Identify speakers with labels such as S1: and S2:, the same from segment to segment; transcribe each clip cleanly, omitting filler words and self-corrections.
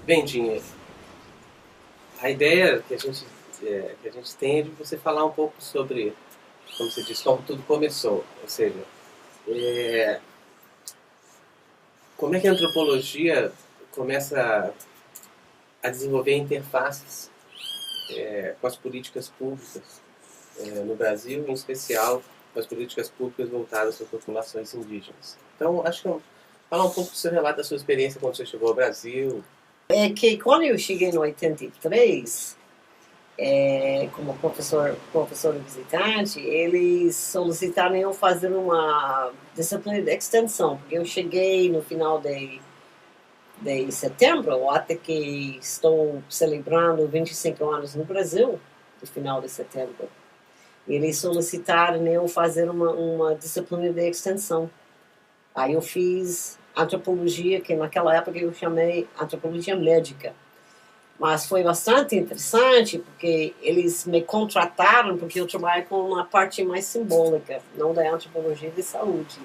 S1: Bem, Dinha, a ideia que a gente tem é de você falar um pouco sobre, como você disse, como tudo começou. Ou seja, é, como é que a antropologia começa a desenvolver interfaces com as políticas públicas no Brasil, em especial com as políticas públicas voltadas às populações indígenas. Então, acho que falar um pouco do seu relato da sua experiência quando você chegou ao Brasil.
S2: É que quando eu cheguei no 83, como professor visitante, eles solicitaram eu fazer uma disciplina de extensão, porque eu cheguei no final de setembro, até que estou celebrando 25 anos no Brasil, no final de setembro. Eles solicitaram eu fazer uma disciplina de extensão. Aí eu fiz antropologia, que naquela época eu chamei antropologia médica. Mas foi bastante interessante, porque eles me contrataram, porque eu trabalho com uma parte mais simbólica, não da antropologia de saúde.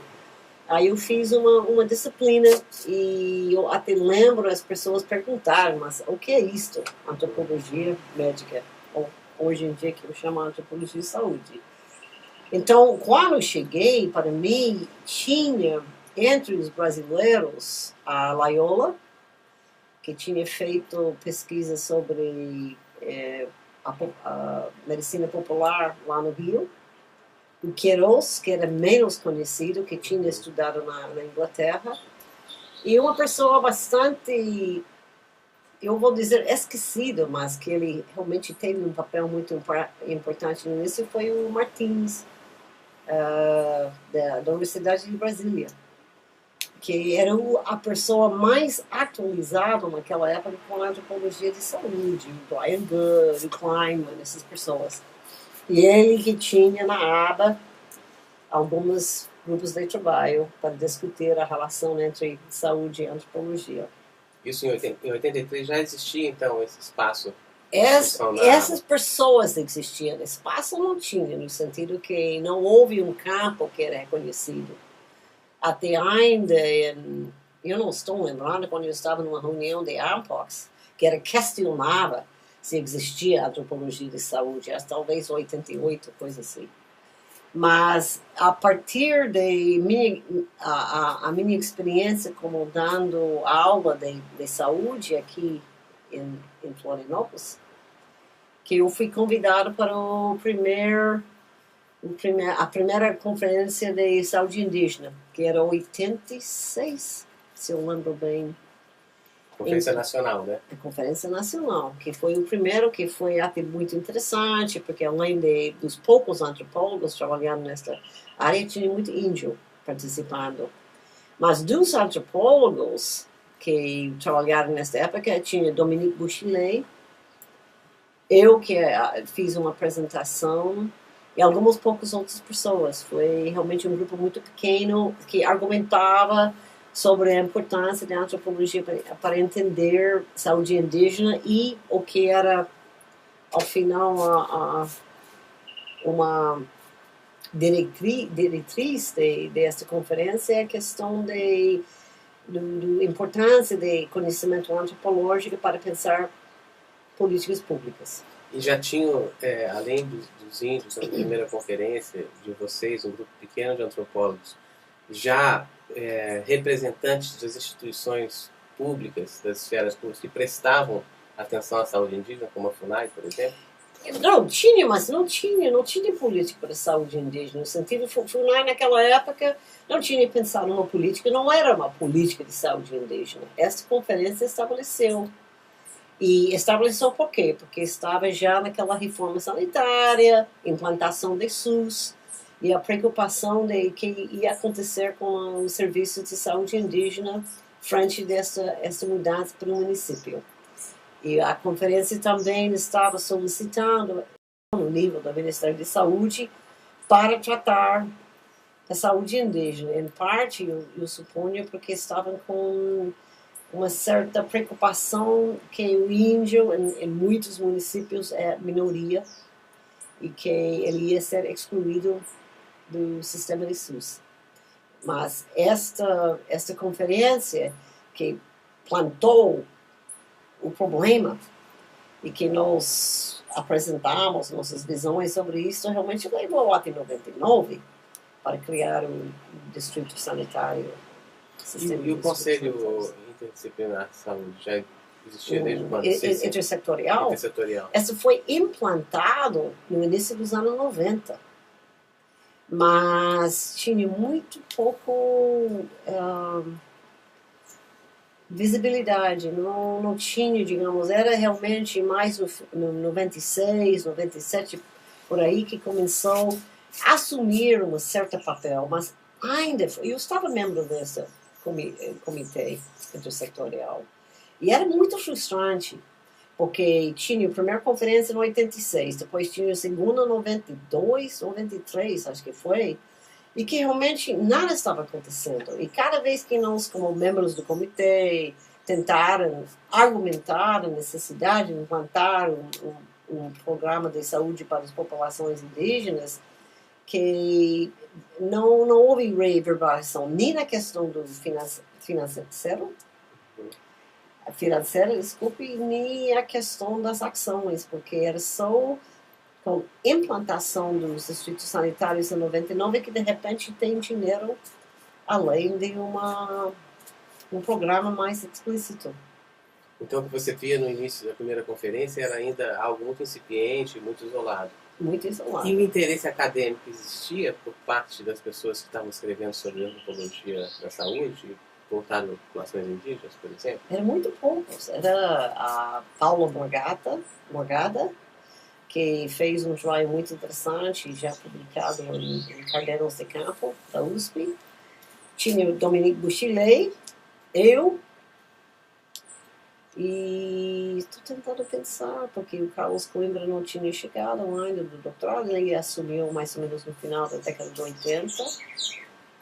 S2: Aí eu fiz uma disciplina, e eu até lembro as pessoas perguntarem, mas o que é isto? Antropologia médica, ou hoje em dia que eu chamo antropologia de saúde. Então, quando eu cheguei, para mim, tinha entre os brasileiros a Loyola, que tinha feito pesquisa sobre a medicina popular lá no Rio, o Queiroz, que era menos conhecido, que tinha estudado na Inglaterra, e uma pessoa bastante, eu vou dizer, esquecido, mas que ele realmente teve um papel muito importante nisso, foi o Martins, da Universidade de Brasília, que era a pessoa mais atualizada naquela época com a antropologia de saúde, o Brian Good, o Kleinman, essas pessoas. E ele que tinha na aba alguns grupos de trabalho para discutir a relação entre saúde e antropologia.
S1: Isso em 83 já existia, então, esse espaço?
S2: Essas pessoas existiam, espaço não tinha, no sentido que não houve um campo que era reconhecido. Até ainda, eu não estou lembrando quando eu estava numa reunião de AMPOX, que era questionava se existia antropologia de saúde, talvez 88, coisa assim. Mas a partir de a minha experiência como dando aula de saúde aqui em Florianópolis, que eu fui convidado para a primeira conferência de saúde indígena, que era 86, se eu lembro bem.
S1: Conferência Nacional, né?
S2: A Conferência Nacional, que foi o primeiro, que foi até muito interessante, porque além dos poucos antropólogos trabalhando nesta área, tinha muito índio participando. Mas dos antropólogos que trabalharam nesta época, tinha Dominique Bouchillet, eu que fiz uma apresentação, e algumas poucas outras pessoas. Foi realmente um grupo muito pequeno que argumentava sobre a importância da antropologia para entender saúde indígena e o que era, ao final, uma diretriz dessa conferência, é a questão da importância do conhecimento antropológico para pensar políticas públicas.
S1: E já tinham, além dos índios, na primeira conferência de vocês, um grupo pequeno de antropólogos, já representantes das instituições públicas, das esferas públicas, que prestavam atenção à saúde indígena, como a FUNAI, por exemplo?
S2: Não, tinha, mas não tinha política para a saúde indígena. No sentido, FUNAI naquela época não tinha pensado numa política, não era uma política de saúde indígena. Essa conferência estabeleceu. E estabeleceu por quê? Porque estava já naquela reforma sanitária, implantação de SUS, e a preocupação de que ia acontecer com os serviços de saúde indígena frente dessa mudança para o município. E a conferência também estava solicitando, no nível do Ministério da Saúde, para tratar a saúde indígena. Em parte, eu suponho, porque estavam com uma certa preocupação que o índio, em muitos municípios, é minoria e que ele ia ser excluído do sistema de SUS. Mas esta conferência que plantou o problema e que nós apresentamos nossas visões sobre isso realmente levou até 99 para criar um distrito sanitário.
S1: E o Conselho Interdisciplinar de Saúde já existia desde quando?
S2: Intersectorial?
S1: Intersetorial.
S2: Esse foi implantado no início dos anos 90, mas tinha muito pouco visibilidade, não tinha, digamos, era realmente mais no 96, 97, por aí que começou a assumir um certo papel, mas ainda, eu estava membro desse comitê intersectorial, e era muito frustrante, porque tinha a primeira conferência em 86, depois tinha a segunda em 92, 93, acho que foi, e que realmente nada estava acontecendo. E cada vez que nós, como membros do comitê, tentaram argumentar a necessidade de implantar um programa de saúde para as populações indígenas, que não houve reverberação, nem na questão do financeiro, desculpe, nem a questão das ações, porque era só com implantação dos distritos sanitários em 99 que de repente tem dinheiro além de um programa mais explícito.
S1: Então o que você via no início da primeira conferência era ainda algo muito incipiente, muito isolado.
S2: Muito isolado.
S1: E o interesse acadêmico existia por parte das pessoas que estavam escrevendo sobre antropologia da saúde, voltado às populações indígenas, por exemplo?
S2: Era muito poucos. Era a Paula Morgada, que fez um trabalho muito interessante, já publicado em Cadernos de Campo, da USP. Tinha o Dominique Bouchillet, eu, e estou tentando pensar, porque o Carlos Coimbra não tinha chegado ainda do doutorado, ele assumiu mais ou menos no final da década de 80.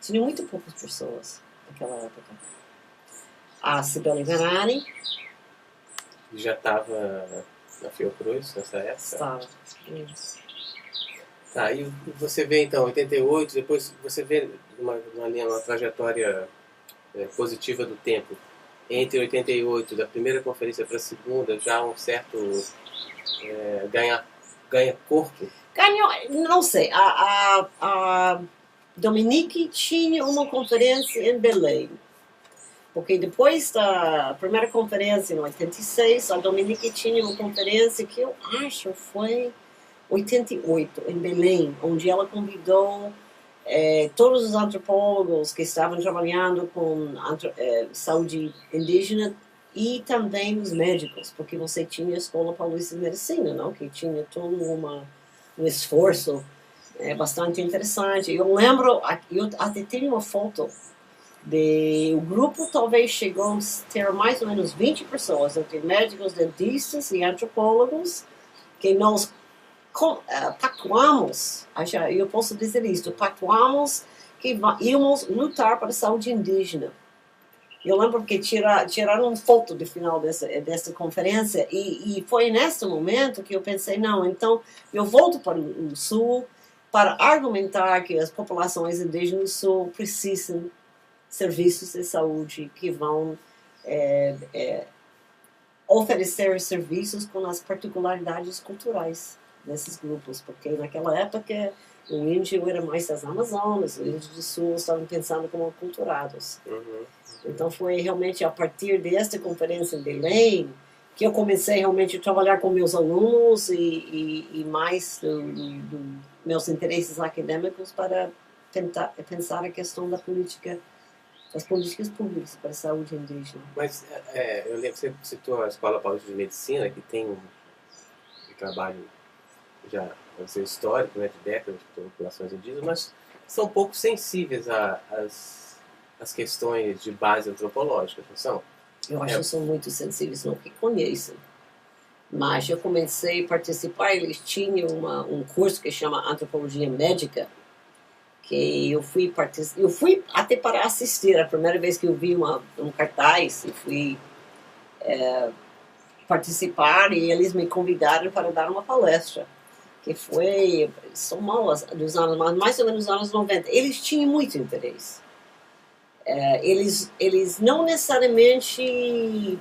S2: Tinha muito poucas pessoas naquela época. A Cibele Guarani
S1: já estava na Fiocruz nessa época?
S2: Estava.
S1: Tá, e você vê então, 88, depois você vê uma trajetória positiva do tempo. Entre 88, da primeira conferência para a segunda, já um certo ganha corpo?
S2: Ganhou, não sei. A Dominique tinha uma conferência em Belém. Porque depois da primeira conferência, em 86, a Dominique tinha uma conferência que eu acho foi 88, em Belém, onde ela convidou todos os antropólogos que estavam trabalhando com saúde indígena e também os médicos, porque você tinha a Escola Paulista de Medicina, não? Que tinha todo um esforço bastante interessante. Eu lembro, eu até tenho uma foto o grupo talvez chegou a ter mais ou menos 20 pessoas, entre médicos, dentistas e antropólogos, que nós pactuamos, eu posso dizer isso, pactuamos que íamos lutar para a saúde indígena. Eu lembro que tiraram uma foto do final dessa conferência e foi nesse momento que eu pensei, não, então eu volto para o Sul para argumentar que as populações indígenas do Sul precisam serviços de saúde que vão oferecer serviços com as particularidades culturais desses grupos, porque naquela época o índio era mais das Amazonas, os índios do Sul estavam pensando como aculturados. Então foi realmente a partir desta conferência em Belém que eu comecei realmente a trabalhar com meus alunos e mais meus interesses acadêmicos para tentar pensar a questão das políticas públicas para a saúde indígena.
S1: Mas eu lembro que você citou a Escola Paulista de Medicina, que tem um trabalho já histórico, né, de décadas de populações indígenas, mas são pouco sensíveis às questões de base antropológica, não são?
S2: Eu acho que são muito sensíveis, não que conheçam. Mas eu comecei a participar, eles tinham um curso que chama Antropologia Médica, que eu fui até para assistir, a primeira vez que eu vi um cartaz e fui participar, e eles me convidaram para dar uma palestra, que foi, dos anos, mais ou menos dos anos 90. Eles tinham muito interesse. Eles não necessariamente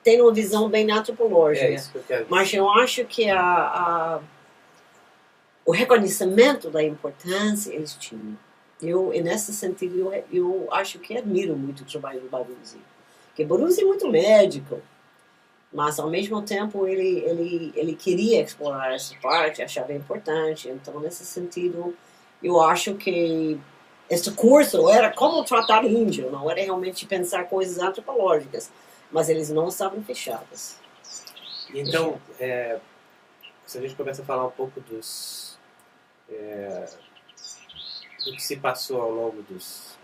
S2: tem uma visão bem antropológica.
S1: É isso que eu quero dizer.
S2: Mas eu acho que o reconhecimento da importância eles tinham. E nesse sentido, eu acho que admiro muito o trabalho do Baruzzi. Porque Baruzzi é muito médico, mas ao mesmo tempo ele queria explorar essa parte, achava importante. Então, nesse sentido, eu acho que este curso era como tratar índio, não era realmente pensar coisas antropológicas, mas eles não estavam fechados.
S1: Então, se a gente começa a falar um pouco do que se passou ao longo dos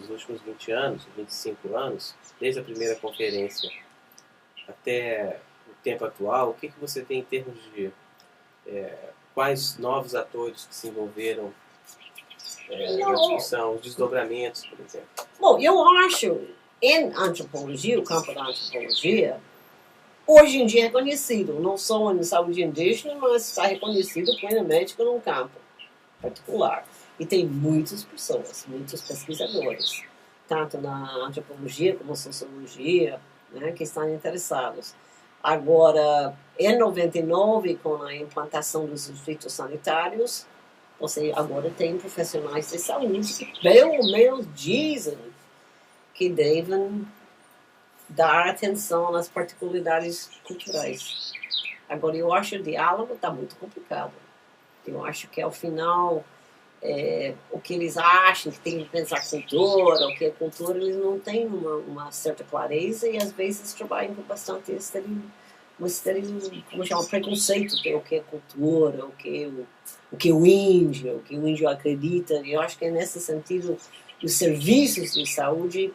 S1: últimos 20 anos, 25 anos, desde a primeira conferência até o tempo atual, o que você tem em termos de quais novos atores que se envolveram na discussão, os desdobramentos, por exemplo?
S2: Bom, eu acho, em antropologia, o campo da antropologia, hoje em dia é reconhecido, não só em saúde indígena, mas está reconhecido plenamente num campo particular. E tem muitas pessoas, muitos pesquisadores, tanto na antropologia como na sociologia, né, que estão interessados. Agora, em 99, com a implantação dos distritos sanitários, você agora tem profissionais de saúde que pelo menos dizem que devem dar atenção às particularidades culturais. Agora, eu acho que o diálogo está muito complicado. Eu acho que, ao final, o que eles acham que tem que pensar cultura, o que é cultura, eles não têm uma certa clareza e, às vezes, trabalham com bastante como chama, preconceito, que é o que é cultura, o que é o índio acredita. E eu acho que, nesse sentido, os serviços de saúde,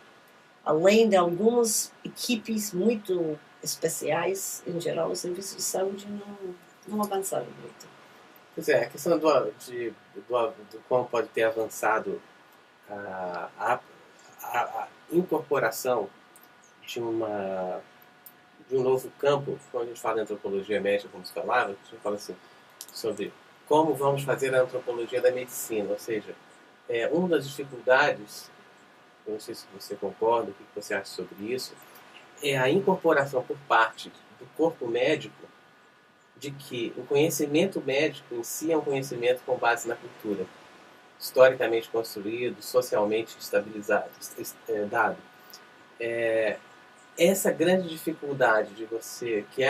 S2: além de algumas equipes muito especiais, em geral, os serviços de saúde não avançaram muito.
S1: Pois é, a questão do quão pode ter avançado a incorporação de um novo campo, quando a gente fala em antropologia médica, como se falava, a gente fala assim, sobre como vamos fazer a antropologia da medicina, ou seja, uma das dificuldades, eu não sei se você concorda, o que você acha sobre isso, é a incorporação por parte do corpo médico de que o conhecimento médico em si é um conhecimento com base na cultura, historicamente construído, socialmente estabilizado, dado. Essa grande dificuldade de você, que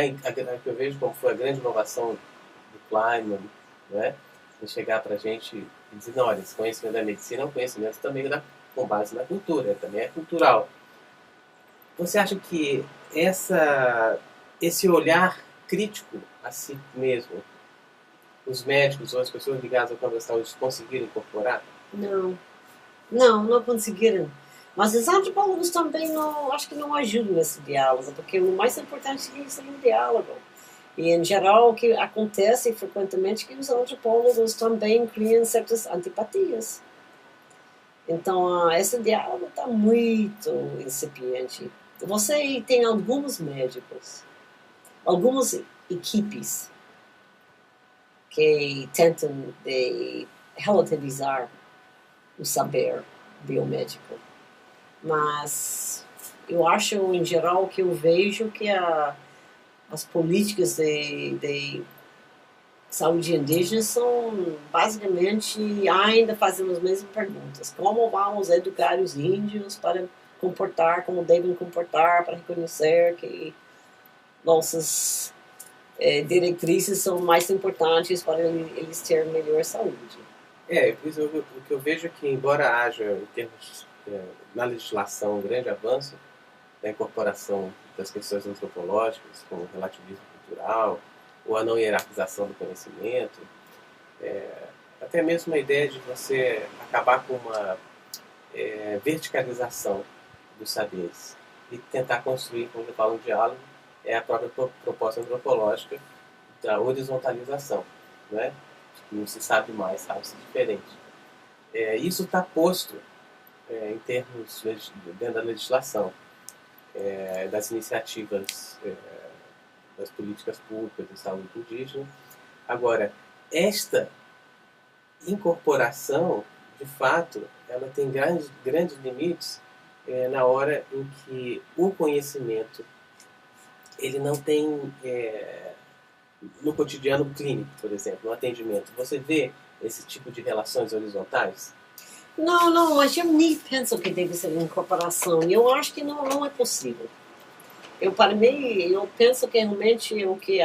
S1: eu vejo como foi a grande inovação do Kleinman, né, de chegar para a gente e dizer, não, olha, esse conhecimento da medicina é um conhecimento também com base na cultura, também é cultural. Você acha que esse olhar crítico a si mesmo, os médicos ou as pessoas ligadas ao campo da saúde conseguiram incorporar?
S2: Não conseguiram. Mas os antropólogos também acho que não ajudam nesse diálogo, porque o mais importante é isso é um diálogo. E, em geral, o que acontece frequentemente é que os antropólogos também criam certas antipatias. Então, esse diálogo está muito incipiente. Você tem alguns médicos, algumas equipes que tentam relativizar o saber biomédico. Mas eu acho, em geral, que eu vejo que as políticas de saúde indígena são, basicamente, ainda fazendo as mesmas perguntas. Como vamos educar os índios para comportar, como devem comportar, para reconhecer que nossas diretrizes são mais importantes para eles terem melhor saúde.
S1: O que eu vejo é que, embora haja, em termos na legislação, um grande avanço da incorporação das questões antropológicas, como o relativismo cultural, ou a não hierarquização do conhecimento, até mesmo a ideia de você acabar com uma verticalização dos saberes e tentar construir, como eu falo, um diálogo, é a própria proposta antropológica da horizontalização, né? Não se sabe mais, sabe-se diferente. Isso está posto em termos dentro da legislação, das iniciativas das políticas públicas de saúde indígena. Agora, esta incorporação, de fato, ela tem grandes limites na hora em que o conhecimento ele não tem, no cotidiano clínico, por exemplo, no atendimento, você vê esse tipo de relações horizontais?
S2: Não, mas eu nem penso que deve ser uma incorporação. Eu acho que não é possível. Para mim, eu penso que realmente o que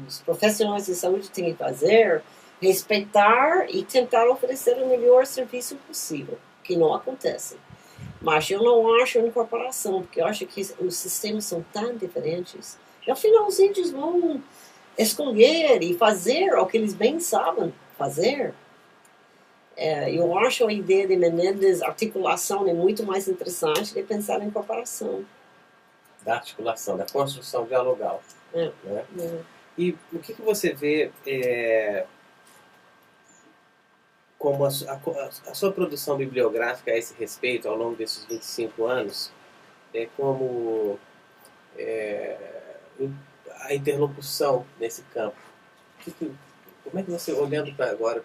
S2: os profissionais de saúde têm que fazer é respeitar e tentar oferecer o melhor serviço possível, que não acontece. Mas eu não acho incorporação, porque eu acho que os sistemas são tão diferentes. E, afinal, os índios vão escolher e fazer o que eles bem sabem fazer. Eu acho a ideia de Menendez, articulação, é muito mais interessante de pensar em incorporação.
S1: Da articulação, da construção dialogal. Né? E o que você vê como a sua produção bibliográfica a esse respeito, ao longo desses 25 anos, como a interlocução nesse campo? Como é que você, olhando para agora,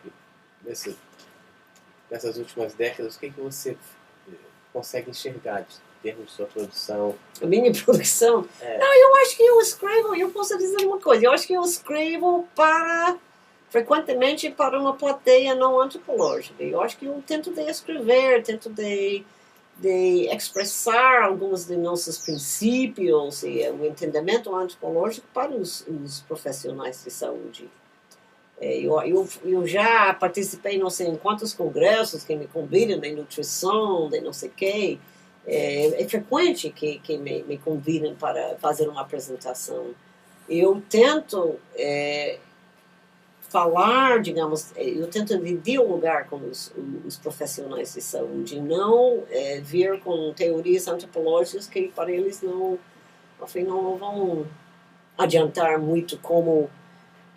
S1: nessas últimas décadas, o que você consegue enxergar de termos de sua produção?
S2: A minha produção? Não, eu acho que eu escrevo, eu posso dizer uma coisa, eu acho que eu escrevo frequentemente para uma plateia não antropológica. Eu acho que eu tento de escrever, tento de expressar alguns de nossos princípios e o entendimento antropológico para os profissionais de saúde. Eu já participei não sei em quantos congressos que me convidam de nutrição, de não sei o quê. É frequente que me convidem para fazer uma apresentação. Eu tento falar, digamos, eu tento dialogar com os profissionais de saúde, não vir com teorias antropológicas que para eles não vão adiantar muito como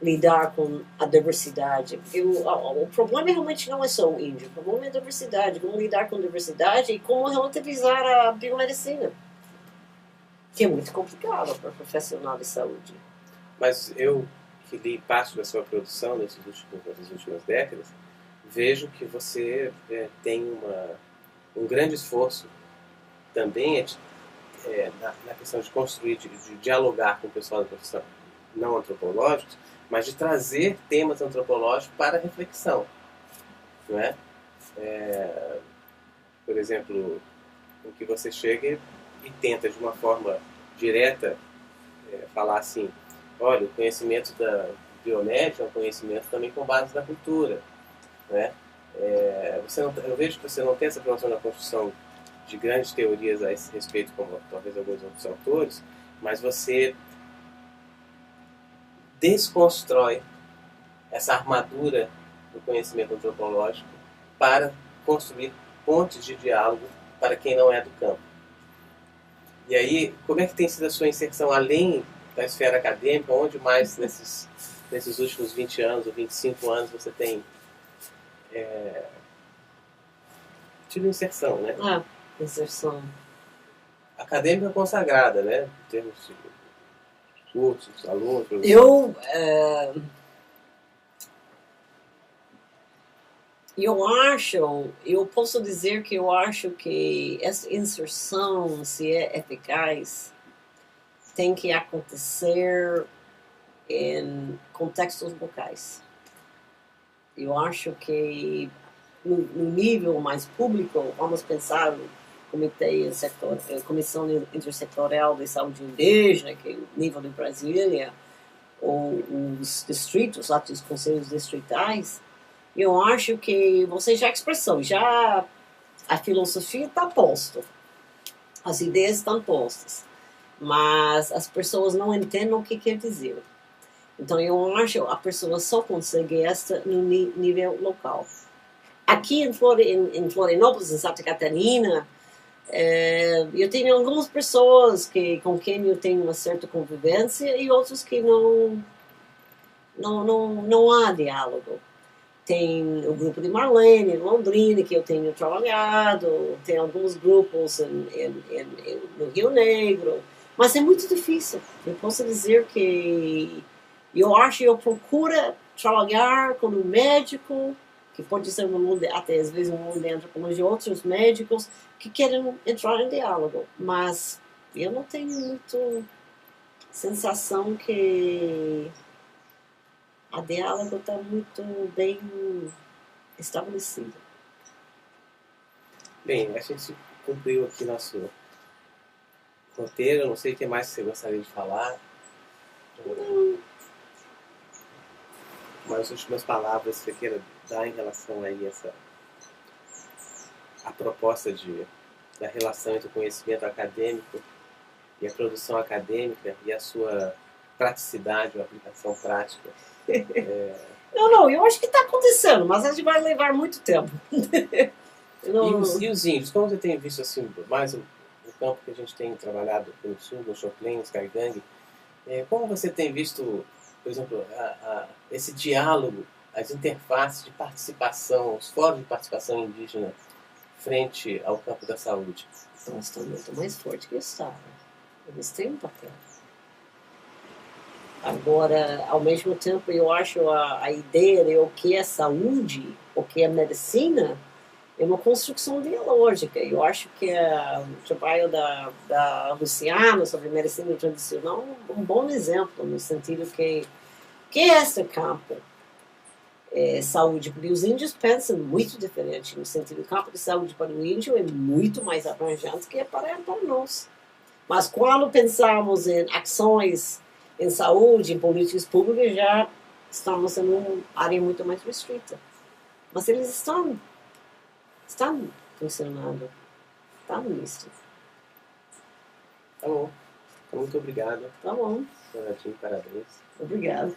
S2: lidar com a diversidade. O problema realmente não é só o índio, o problema é a diversidade, como lidar com a diversidade e como relativizar a biomedicina, que é muito complicado para o profissional de saúde.
S1: Mas eu, que li parte da sua produção nessas últimas décadas, vejo que você tem um grande esforço também na questão de construir, de dialogar com o pessoal da profissão não antropológicos, mas de trazer temas antropológicos para a reflexão, não é? Por exemplo, o que você chega e tenta de uma forma direta falar assim, olha, o conhecimento da biomédica é um conhecimento também com base na cultura, né? Eu vejo que você não tem essa preocupação na construção de grandes teorias a esse respeito, como talvez alguns outros autores, mas você desconstrói essa armadura do conhecimento antropológico para construir pontes de diálogo para quem não é do campo. E aí, como é que tem sido a sua inserção além da esfera acadêmica, onde mais nesses últimos 20 anos ou 25 anos você tem tido inserção, né?
S2: Inserção.
S1: Acadêmica consagrada, né? Em termos de cursos, alunos...
S2: Eu posso dizer que eu acho que essa inserção, se é eficaz, tem que acontecer em contextos locais. Eu acho que no nível mais público, vamos pensar no Comissão Intersetorial de Saúde Indígena, que é o nível de Brasília, ou os distritos, lá dos conselhos distritais. Eu acho que você já expressou, a filosofia está posta, as ideias estão postas, mas as pessoas não entendem o que quer dizer. Então eu acho que a pessoa só consegue esta no nível local. Aqui em Florianópolis, em Santa Catarina, eu tenho algumas pessoas com quem eu tenho uma certa convivência e outros que não há diálogo. Tem o grupo de Marlene, em Londrina, que eu tenho trabalhado, tem alguns grupos no Rio Negro, mas é muito difícil. Eu posso dizer que eu procuro trabalhar com um médico, que pode ser até às vezes um mundo de antropologia, outros médicos que querem entrar em diálogo, mas eu não tenho muito sensação que a diálogo está muito bem estabelecido.
S1: Bem, a gente cumpriu aqui nosso roteiro. Não sei o que mais você gostaria de falar. Umas últimas palavras que você queira dar em relação aí a proposta da relação entre o conhecimento acadêmico e a produção acadêmica e a sua praticidade ou aplicação prática.
S2: Não, eu acho que está acontecendo, mas a gente vai levar muito tempo.
S1: E os índios, como você tem visto assim, mais o campo que a gente tem trabalhado aqui no sul, no Choclen, no Skygang, como você tem visto, por exemplo, esse diálogo, as interfaces de participação, os fóruns de participação indígena frente ao campo da saúde?
S2: Então, estão muito mais fortes que estavam. Eles têm um papel. Agora, ao mesmo tempo, eu acho a ideia de o que é saúde, o que é medicina, é uma construção dialógica. Eu acho que o trabalho da Luciana sobre medicina tradicional é um bom exemplo, no sentido que é esse campo? Saúde, porque os índios pensam muito diferente, no sentido que o campo de saúde para o índio é muito mais abrangente que para nós. Mas quando pensamos em ações em saúde, em políticas públicas, já estamos em uma área muito mais restrita. Mas eles estão funcionando. Está nisso.
S1: Tá bom. Muito obrigado.
S2: Tá bom.
S1: Parabéns.
S2: Obrigada.